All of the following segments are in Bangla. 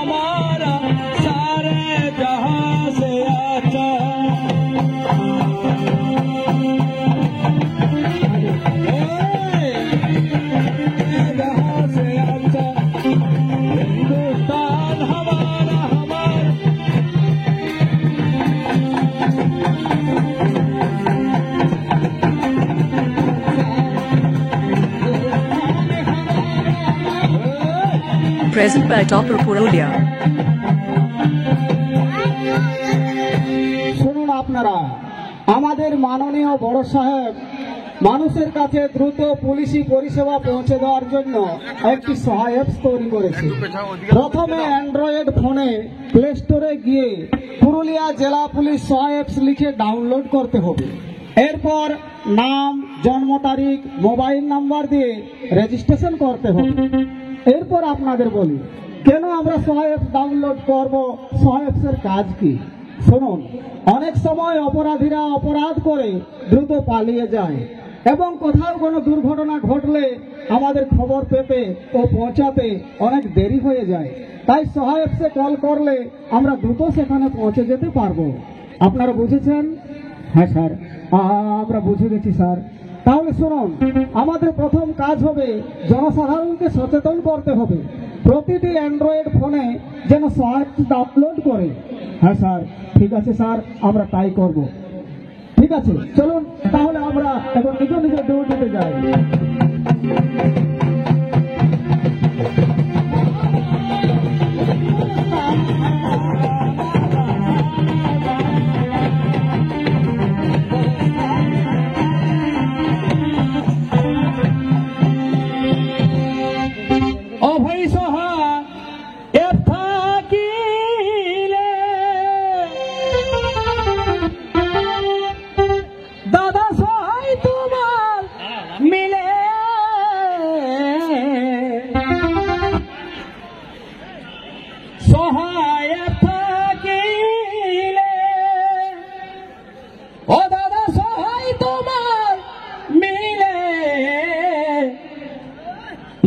हमारा सारे जहां से अच्छा जहां से अच्छा हिंदुस्तान हमारा हमारा Present by Topper Purulia. শুনুন আপনারা, আমাদের মাননীয় বড় সাহেব মানুষের কাছে দ্রুত পুলিশি পরিষেবা পৌঁছে দেওয়ার জন্য একটি সহায়ক তৈরি করেছে। প্রথমে অ্যান্ড্রয়েড ফোনে প্লে স্টোরে গিয়ে পুরুলিয়া জেলা পুলিশ সহায়ক লিখে ডাউনলোড করতে হবে। এরপর নাম, জন্ম তারিখ, মোবাইল নাম্বার দিয়ে রেজিস্ট্রেশন করতে হবে। এরপর আপনাদের বলি কেন আমরা সহায়ক ডাউনলোড করব, সহায়কের কাজ কি। শুনুন, অনেক সময় অপরাধীরা অপরাধ করে দ্রুত পালিয়ে যায় এবং কোথাও কোনো দুর্ঘটনা ঘটলে আমাদের খবর পেতে ও পৌঁছাতে অনেক দেরি হয়ে যায়। তাই সহায়কে কল করলে আমরা দ্রুত সেখানে পৌঁছে যেতে পারবো। আপনারা বুঝেছেন? হ্যাঁ স্যার, আমরা বুঝে গেছি স্যার। তাহলে শুনুন, আমাদের প্রথম কাজ হবে জনসাধারণকে সচেতন করতে হবে প্রতিটি অ্যান্ড্রয়েড ফোনে যেন সহায়ক ডাউনলোড করে। হ্যাঁ স্যার, ঠিক আছে স্যার, আমরা তাই করব। ঠিক আছে, চলুন তাহলে আমরা এখন নিজ নিজ ডিউটিতে যাই।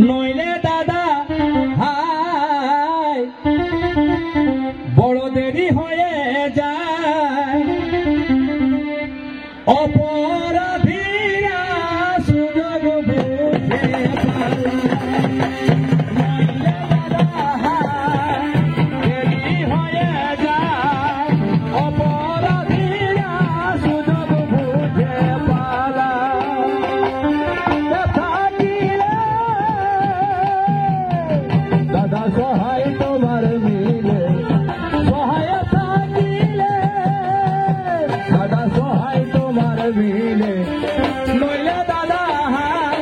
নইলে দাদা হাই বড় দেরি হয়ে যায়, অপরাধীরা সুযোগ বুঝে নইলে দাদা হাই দেরি হয়ে যায়, অপরাধীরা সুযোগ বুঝে দাদা সহায় তোমার মিলে, সহায় থাকিলে দাদা সহায় তোমার মিলে, নইলে দাদা হাই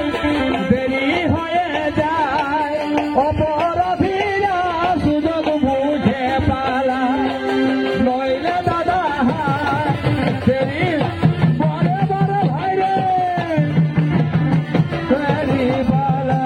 দেরি হয়ে যায়, অপরাধীরা সুযোগ বুঝে পালায়, নইলে দাদা হাই দেরি বড় বড় ভাইরে দেরি পালায়।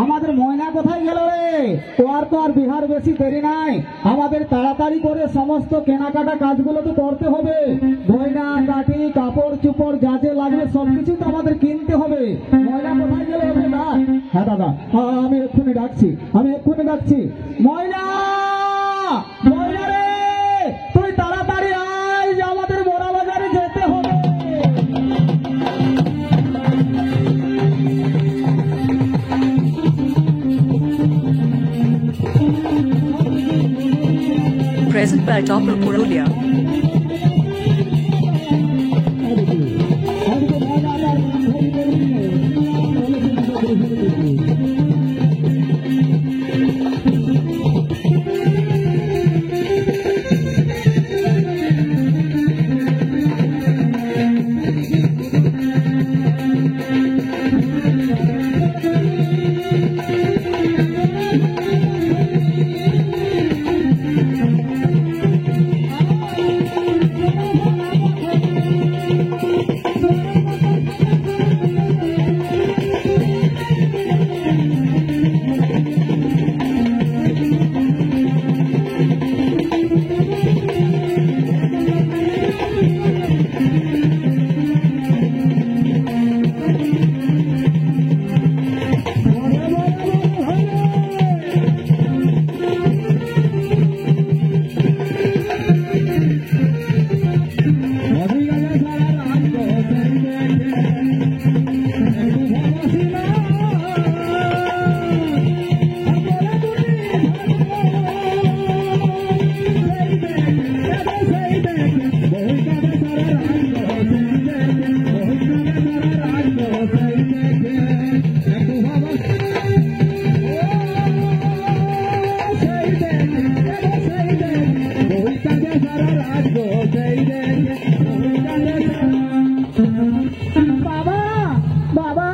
আমাদের ময়না কোথায় গেল রে? তোর তো আর বিহার বেশি দেরি নাই, আমাদের তাড়াতাড়ি করে সমস্ত কেনাকাটা কাজগুলো তো করতে হবে। গয়না কাঠি, কাপড় চুপড় যা যা লাগবে সবকিছু তো আমাদের কিনতে হবে। ময়না কোথায় গেল ওকে ডাক। হ্যাঁ দাদা, আমি এক্ষুনি ডাকছি, ময়না, ময়না রে, তুই তাড়াতাড়ি আয়, আমাদের মোড়া বাজারে যেতে হবে। Present by Topper Purulia. বাবা বাবা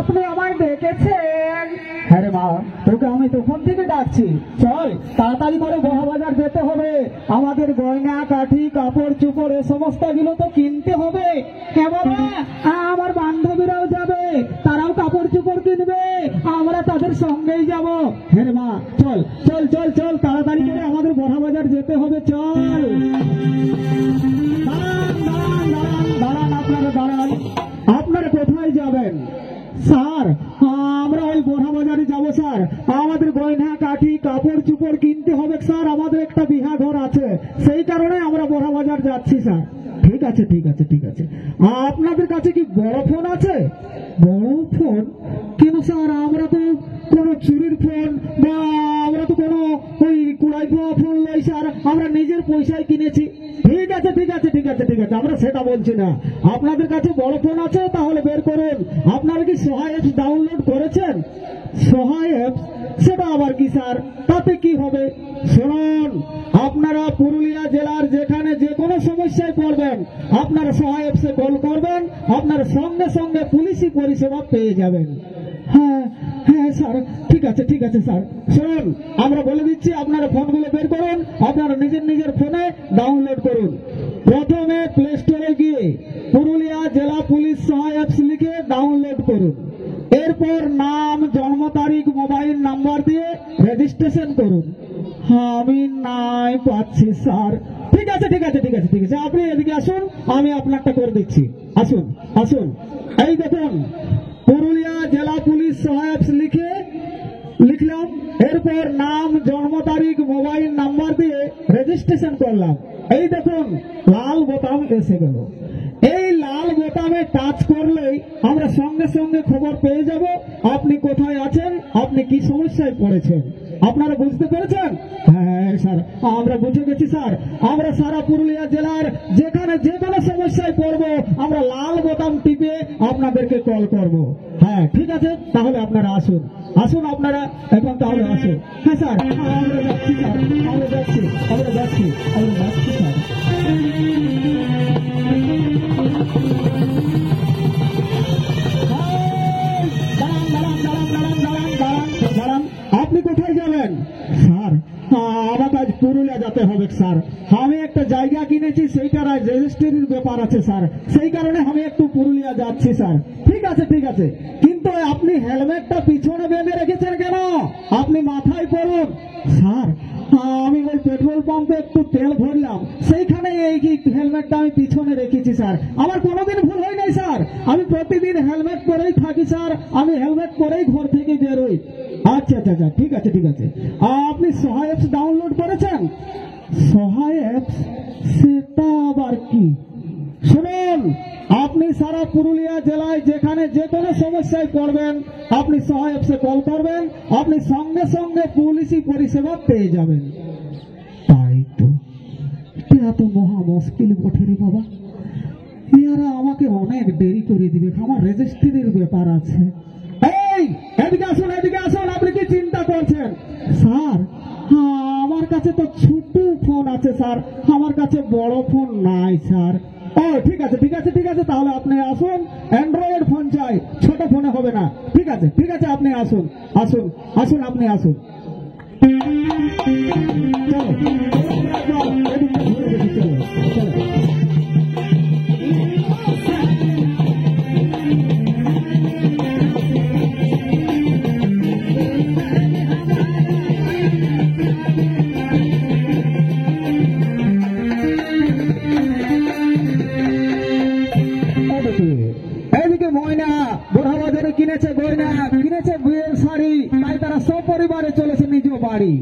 আপনি আমায় ডেকেছেন? হ্যাঁ রে মা, তোকে আমি তখন থেকে ডাকছি। চল তাড়াতাড়ি করে বড়বাজার যেতে হবে, আমাদের গয়না কাঠি কাপড় চুপড় এ সমস্ত গুলো তো কিনতে হবে। হ্যাঁ বাবা, আমার বান্ধবীরাও যাবে, তারাও কাপড় চুপড় কিনবে, আমরা তাদের সঙ্গেই যাব। হ্যাঁ রে মা, চল চল চল চল তাড়াতাড়ি করে আমাদের বড়বাজার যেতে হবে। চল দাঁড়ান আপনারা, দাঁড়ান। আপনারা কোথায় যাবেন? স্যার আমরা ওই বড়বাজারে যাব স্যার, আমাদের গয়না কাঠি কাপড় চুপড় কিনতে হবে স্যার, আমাদের একটা বিহা ঘর আছে, সেই কারণে আমরা বড়বাজার যাচ্ছি স্যার। ঠিক আছে ঠিক আছে ঠিক আছে। আপনাদের কাছে কি বড় ফোন আছে? বড় ফোন কেন স্যার? আমরা তো কোনো চুরির ফোন বা আমরা তো কোনো ওই কুড়াই পাওয়া ফোন নই স্যার, আমরা নিজের পয়সায় কিনেছি। ঠিক আছে ঠিক আছে ঠিক আছে ঠিক আছে, আমরা সেটা বলছি না। আপনাদের কাছে বড় ফোন আছে তাহলে বের করুন। আপনারা কি সহায় অ্যাপস ডাউনলোড করেছেন? সহায় অ্যাপস সেটা আবার কি স্যার? তাতে কি হবে? শুনুন, আপনারা পুরুলিয়া জেলার যেখানে যে কোনো সমস্যায় পড়বেন আপনারা সহায় অ্যাপসে কল করবেন, আপনারা সঙ্গে সঙ্গে পুলিশি পরিষেবা পেয়ে যাবেন। হ্যাঁ হ্যাঁ স্যার, ঠিক আছে ঠিক আছে স্যার। শুনুন, আমরা বলে দিচ্ছি, আপনারা ফোনগুলো বের করুন, আপনারা নিজের নিজের ফোনে ডাউনলোড করুন। প্রথমে প্লে স্টোরে গিয়ে পুরুলিয়া জেলা পুলিশ সহায় অ্যাপস লিখে ডাউনলোড করুন। এরপর নাম, জন্ম তারিখ, মোবাইল নাম্বার দিয়ে রেজিস্ট্রেশন করুন। আমি নাই পাচ্ছি স্যার। ঠিক আছে ঠিক আছে ঠিক আছে ঠিক আছে, আপনি এদিকে আসুন, আমি আপনারটা করে দিচ্ছি। আসুন আসুন, এই দেখুন পুরুলিয়া জেলা পুলিশ সহায় অ্যাপস লিখলাম, এরপর নাম, জন্ম তারিখ, মোবাইল নাম্বার দিয়ে রেজিস্ট্রেশন করলাম। এই দেখুন লাল বোতাম এসে গেল। এই লাল বোতামে টাচ করলেই আমরা সঙ্গে সঙ্গে খবর পেয়ে যাব আপনি কোথায় আছেন, আপনি কি সমস্যায় পড়েছেন। আপনারা বুঝতে পেরেছেন? হ্যাঁ স্যার, আমরা বুঝে গেছি স্যার। আমরা সারা পুরুলিয়া জেলার যেখানে যে কোনো সমস্যায় পড়বো আমরা লাল বোতাম টিপে আপনাদেরকে কল করব। হ্যাঁ ঠিক আছে, তাহলে আপনারা আসুন আসুন, আপনারা এখন তাহলে আসুন। হ্যাঁ স্যার, আমরা যাচ্ছি স্যার, আমরা যাচ্ছি আমরা যাচ্ছি আমরা যাচ্ছি স্যার। আপনি কোথায় যাবেন? স্যার আমাকে আজ পুরুলিয়া যেতে হবে স্যার, আমি একটা জায়গা কিনেছি, সেইটার রেজিস্ট্রির ব্যাপার আছে স্যার, সেই কারণে আমি একটু পুরুলিয়া যাচ্ছি স্যার। ঠিক আছে ঠিক আছে, কিন্তু আপনি হেলমেটটা পিছনে বেঁধে রেখেছেন কেন? আপনি মাথায় পড়ুন। স্যার আমি ওই পেট্রোল পাম্পে একটু তেল ভরলাম, সেইখানে এই হেলমেটটা আমি পিছনে রেখেছি স্যার। আমার কোনোদিন ভুল হয় নাই স্যার, আমি প্রতিদিন হেলমেট পরেই থাকি স্যার, আমি হেলমেট পরেই ঘর থেকে বেরোই। আচ্ছা আচ্ছা আচ্ছা, ঠিক আছে ঠিক আছে। আপনি সহায় অ্যাপস ডাউনলোড করেছেন? সহায় অ্যাপস সেটা আবার কি? শুনুন, আপনি সারা পুরুলিয়া জেলায় যেখানে যে কোনো সমস্যায় পড়বেন আপনি সহায় অ্যাপসে কল করবেন, আপনি সঙ্গে সঙ্গে পুলিশি পরিষেবা পেয়ে যাবেন। তাই তো, এটা তো মহা মুশকিল বটে রে বাবা, এরা আমাকে অনেক দেরি করে দিবে, আমার রেজিস্ট্রির ব্যাপার আছে। এই এদিকে আসুন এদিকে আসুন, আপনি কি চিন্তা করছেন? স্যার আমার কাছে তো ছোট ফোন আছে স্যার, আমার কাছে বড় ফোন নাই স্যার। ও ঠিক আছে ঠিক আছে ঠিক আছে, তাহলে আপনি আসুন, অ্যান্ড্রয়েড ফোন চাই, ছোট ফোনে হবে না। ঠিক আছে ঠিক আছে, আপনি আসুন আসুন আসুন, আপনি আসুন। চলো এদিকে ঘুরে দেখি, চলো চলো। এদিকে ময়না বড়বাজারে কিনেছে গয়না, কিনেছে বিয়ের শাড়ি, তাই তারা সপরিবারে চলেছে নিজ বাড়ি।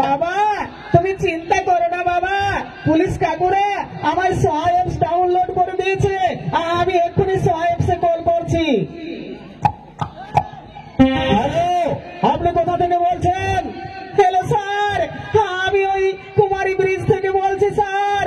বাবা তুমি চিন্তা করো না বাবা, পুলিশ কাকুরা আমার সোয়াইপস ডাউনলোড করে দিয়েছে, আমি এক্ষুনি সোয়াইপসে কল করছি। হ্যালো, আপনি কোথা থেকে বলছেন? হ্যালো স্যার, আমি ওই কুমারী ব্রিজ থেকে বলছি স্যার।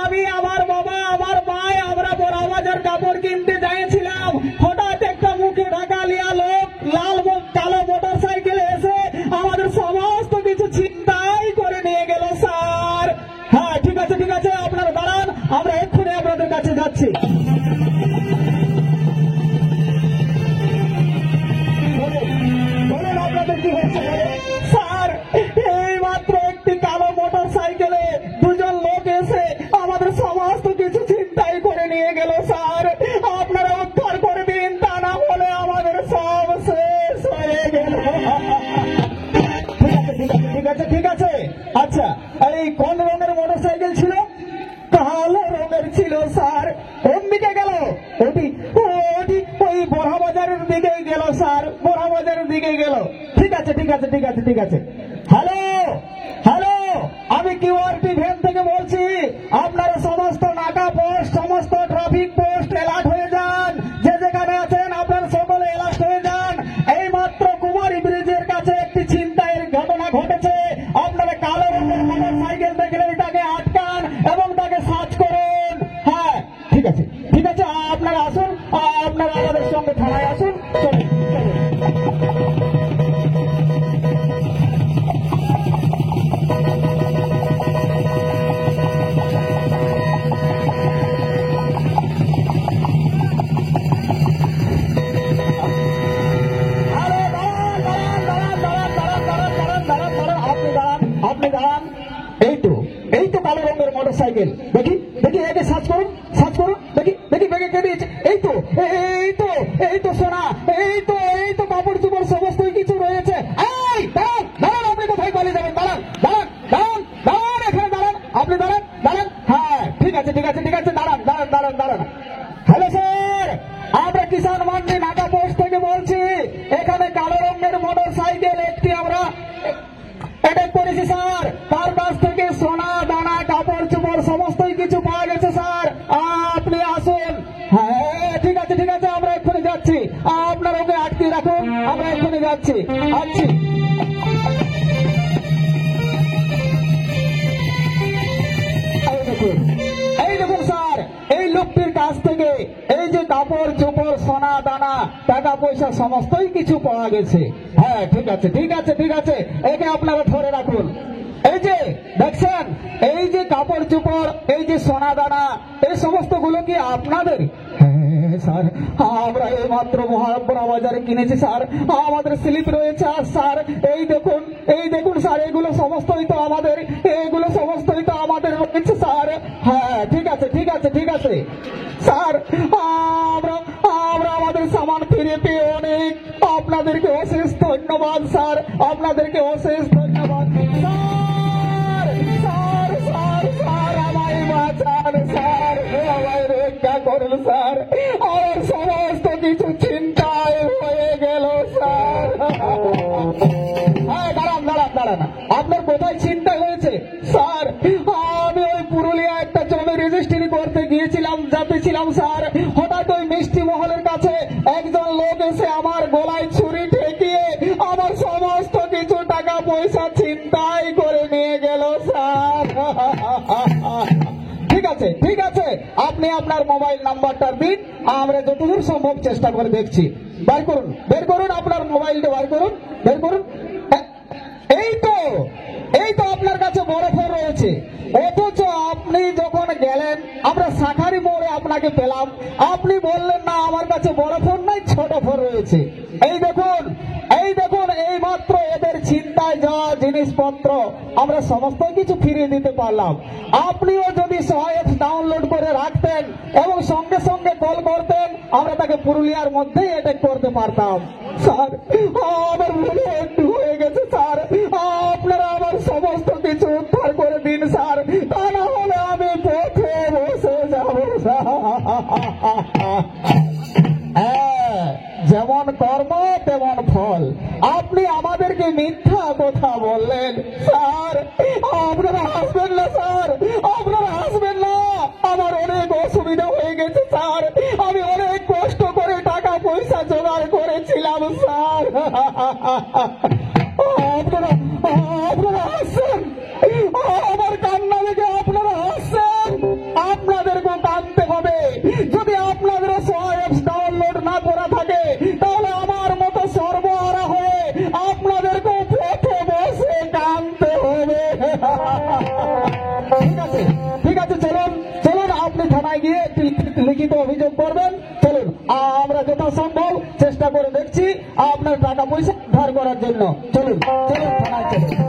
আমি আমার বাবা আমার মা আমরা বড়বাজার কাপড় কিনতে যাইছিলাম, হঠাৎ একটা মুখে ঢাকা লিয়া লোক লাল কালো মোটর সাইকেলে এসে আমাদের সমস্ত কিছু ছিনতাই করে নিয়ে গেল স্যার। হ্যাঁ ঠিক আছে ঠিক আছে, আপনারা দাঁড়ান, আমরা এক্ষুনি আপনাদের কাছে যাচ্ছি। বলুন আপনাদের কি হয়েছে? স্যার এই মাত্র একটি কালো মোটর সাইকেলে দুজন লোক এসে আমাদের সমস্ত কিছু ছিনতাই করে নিয়ে গেল স্যার, আপনারা উদ্ধার করে দিন, তা না হলে আমাদের সব শেষ হয়ে গেল। ঠিক আছে ঠিক আছে। আচ্ছা এই কোন রঙের মোটর সাইকেল ছিল? কালো রঙের ছিল স্যার। কোন দিকে গেল? ওটি ওটি ওই বড়বাজারের দিকেই গেল স্যার, বড়বাজারের দিকে গেল। ঠিক আছে ঠিক আছে ঠিক আছে ঠিক আছে। হ্যালো হ্যালো, আমি কিউআরটি ভ্যান থেকে বলছি, আপনারা সমস্ত নাকা পোস্ট সমস্ত ট্রাফিক পোস্ট অ্যালার্ট হয়ে যান, যে যেখানে আছেন আপনারা সকলে অ্যালার্ট হয়ে যান। এই মাত্র কুমারী ব্রিজের কাছে একটি ছিনতাইয়ের ঘটনা ঘটেছে, আপনারা কালো রঙের মোটর সাইকেল দেখলে তাকে আটকান এবং তাকে সার্চ করুন। হ্যাঁ ঠিক আছে ঠিক আছে, আপনারা আসুন, আপনারা আমাদের সঙ্গে থানায় আসুন। চলুন আপনি দাঁড়ান। এই তো কালো রঙের মোটর সাইকেল, দেখি দেখি একে সার্চ করুন সার্চ করুন, দেখি দেখি ব্যাগে কে দিয়েছে। এই তো এই তো সোনা, এই তো কাপড় চোপড় সমস্তই কিছু রয়েছে। এই দাঁড়ান দাঁড়ান, আপনি কোথায় পালিয়ে যাবেন? দাঁড়ান দাঁড়ান দাঁড়ান দাঁড়ান, এখানে দাঁড়ান, আপনি দাঁড়ান দাঁড়ান। হ্যাঁ ঠিক আছে ঠিক আছে ঠিক আছে, দাঁড়ান দাঁড়ান দাঁড়ান দাঁড়ান। হ্যালো স্যার, আমরা কিষান মান্ডি নাকা পোস্ট থেকে বলছি, এখানে কালো রঙের মোটর সাইকেল একটি আমরা অ্যাটাক করেছি স্যার, তার কাছ থেকে সোনা দানা কাপড় চোপড় সমস্তই কিছু পাওয়া গেছে স্যার, আপনি আসুন। হ্যাঁ ঠিক আছে ঠিক আছে, আমরা এক্ষুনি যাচ্ছি, আপনার ওকে আটকে রাখুন, আমরা এক্ষুনি যাচ্ছি আসছি। এই দেখুন স্যার, এই লোকটির কাছ থেকে এই যে কাপড় চোপড় সোনা দানা টাকা পয়সা সমস্তই কিছু পাওয়া গেছে। হ্যাঁ ঠিক আছে ঠিক আছে ঠিক আছে, একে আপনারা ধরে রাখুন। এই যে দেখছেন, এই যে কাপড় চোপড় এই যে সোনা দানা এই সমস্ত গুলো কি আপনাদের? স্যার আমরা এই মাত্র বড়বাজারে কিনেছি স্যার, আমাদের স্লিপ রয়েছে। আর স্যার এই দেখুন স্যার, এগুলো সমস্তই তো আমাদের, এগুলো সমস্তই তো আমাদের রয়েছে স্যার। হ্যাঁ ঠিক আছে ঠিক আছে ঠিক আছে স্যার, আমরা আমাদের সামান ফিরে পেয়ে অনেক আপনাদেরকে অশেষ ধন্যবাদ স্যার, আপনাদেরকে অশেষ ধন্যবাদ স্যার। স্যার স্যার স্যার আমায় বাঁচান স্যার, আমায় রক্ষা করুন স্যার, আমার সমস্ত কিছু চিন্তায় হয়ে গেল স্যার। হ্যাঁ দাঁড়ান দাঁড়ান দাঁড়ান, আপনার কোথায় চিন্তা হয়েছে? স্যার আমি ওই পুরুলিয়া একটা জমি রেজিস্ট্রি করতে গিয়েছিলাম, যাচ্ছিলাম স্যার, হঠাৎ ওই মিষ্টি মহলের কাছে একজন লোক এসে আমার গলায় ছুরি ঠেকিয়ে আমার সমস্ত কিছু টাকা পয়সা ছিনতাই করে নিয়ে গেল স্যার। ঠিক আছে ঠিক আছে, আপনি আপনার মোবাইল নাম্বারটা দিন, আমরা যতদূর সম্ভব চেষ্টা করে দেখছি। বের করুন আপনার মোবাইলটা, বের করুন। এই তো আপনার কাছে বড় ফোন রয়েছে, অথচ আপনি যখন গেলেন আমরা শাখারি মোড়ে আপনাকে পেলাম, আপনি বললেন না আমার কাছে বড় ফোন নাই, ছোট ফোন রয়েছে। এই দেখুন এই মাত্র এদের চিন্তায় যাওয়া জিনিসপত্র আমরা সমস্ত কিছু ফিরিয়ে দিতে পারলাম। আপনিও যদি সহায়ক ডাউনলোড করে রাখতেন এবং সঙ্গে সঙ্গে কল করতেন, আমরা তাকে পুরুলিয়ার মধ্যেই অ্যাটাক করতে পারতাম। স্যার আমার মনে একটু হয়ে গেছে স্যার, আপনারা আমার সমস্ত কিছু উদ্ধার করে দিন স্যার, তা না হলে আমি পথে বসে যাব স্যার। যেমন কর্ম তেমন ফল, আপনি আমাদের আমাদেরকে মিথ্যা কথা বললেন। স্যার আপনারা হাসবেন না, স্যার আপনারা হাসবেন না, আমার অনেক অসুবিধা হয়ে গেছে স্যার, আমি অনেক কষ্ট করে টাকা পয়সা জোগাড় করেছিলাম স্যার। আপনারা আপনারা হাসছেন, আমার কান্না দেখে আপনারা হাসছেন, আপনাদেরকেও কাঁদতে হবে। যদি আপনাদের সহায়ক ডাউনলোড না করা থাকে তাহলে আমার মতো সর্বহারা হয়ে আপনাদেরকেও পথে বসে কাঁদতে হবে। ঠিক আছে ঠিক আছে, চলুন চলুন, আপনি থানায় গিয়ে লিখিত অভিযোগ করবেন। চলুন, আমরা যথাসম্ভব চেষ্টা করে দেখছি আপনার টাকা পয়সা ধার করার জন্য। চলুন চলুন, থানায় চলুন।